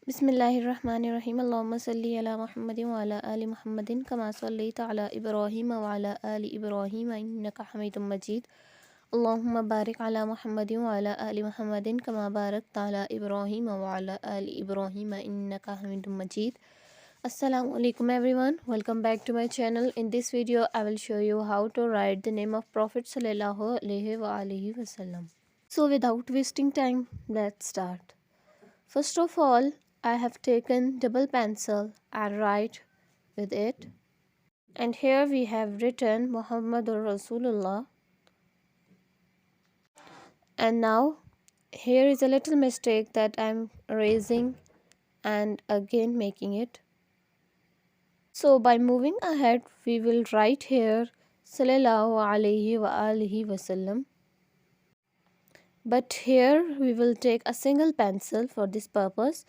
बिस्मिल्लाहिर्रहमानिर्रहीम अल्लाहुम्मा सल्ली अला मुहम्मदिन व अला आलि मुहम्मदिन कमा सल्लैता अला इब्राहीम व अला आलि इब्राहीम इन्नका हमीदुम मजीद अल्लाहुम्मा बारिक अला मुहम्मदिन व अला आलि मुहम्मदिन कमा बारकता अला इब्राहीम व अला आलि इब्राहीम इन्नका हमीदुम मजीद. Assalamu alaikum everyone, welcome back to my channel. In this video I will show you how to write the name of Prophet sallallahu alaihi wasallam. So without wasting time, let's start. First of all, I have taken double pencil and write with it, and here we have written Muhammadur Rasulullah. And now here is a little mistake that I am erasing and again making it. So by moving ahead, we will write here Sallallahu Alaihi wa alihi wasallam. But here we will take a single pencil for this purpose.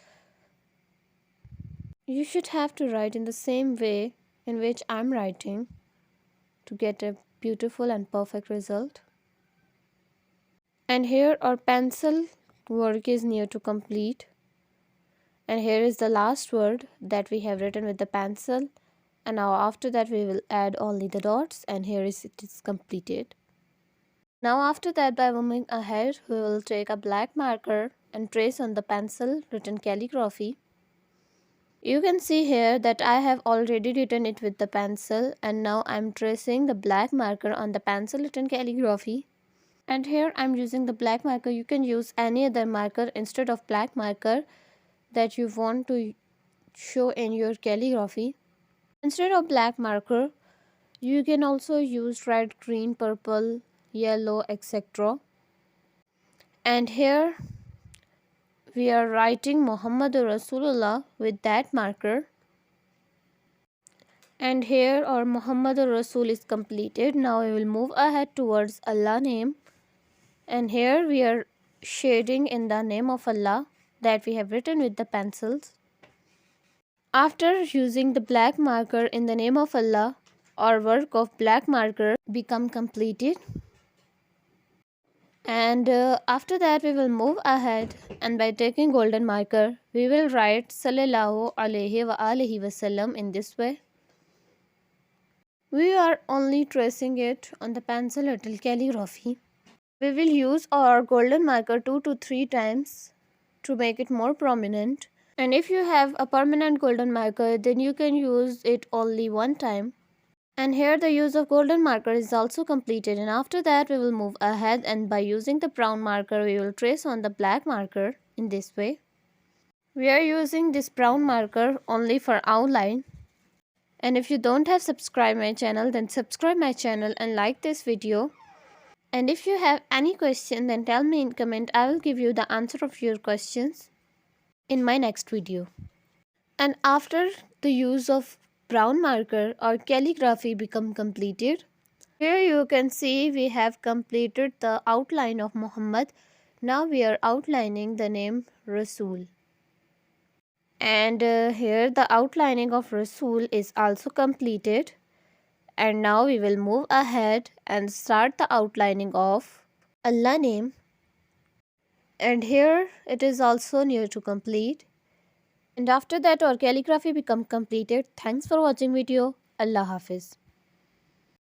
You should have to write in the same way in which I am writing to get a beautiful and perfect result. And here our pencil work is near to complete. And here is the last word that we have written with the pencil. And now after that we will add only the dots, and here it is completed. Now after that, by moving ahead, we will take a black marker and trace on the pencil written calligraphy. You can see here that I have already written it with the pencil, and now I am tracing the black marker on the pencil written calligraphy. And here I am using the black marker. You can use any other marker instead of black marker that you want to show in your calligraphy. Instead of black marker, you can also use red, green, purple, yellow, etc. And here we are writing Muhammadur Rasulullah with that marker. And here our Muhammadur Rasul is completed. Now we will move ahead towards Allah name. And here we are shading in the name of Allah that we have written with the pencils. After using the black marker in the name of Allah, our work of black marker become completed. And after that we will move ahead, and by taking golden marker we will write Sallallahu Alaihi wa alihi wasallam in this way. We are only tracing it on the pencil written calligraphy. We will use our golden marker 2 to 3 times to make it more prominent. And if you have a permanent golden marker, then you can use it only one time. And here the use of golden marker is also completed, and after that we will move ahead, and by using the brown marker we will trace on the black marker in this way. We are using this brown marker only for outline. And if you don't have subscribed my channel, then subscribe my channel and like this video. And if you have any question, then tell me in comment. I will give you the answer of your questions in my next video. And after the use of brown marker, our calligraphy become completed. Here you can see we have completed the outline of Muhammad. Now we are outlining the name Rasul. And here the outlining of Rasul is also completed. And now we will move ahead and start the outlining of Allah name. And here it is also near to complete. And after that our calligraphy become completed. Thanks for watching video. Allah Hafiz.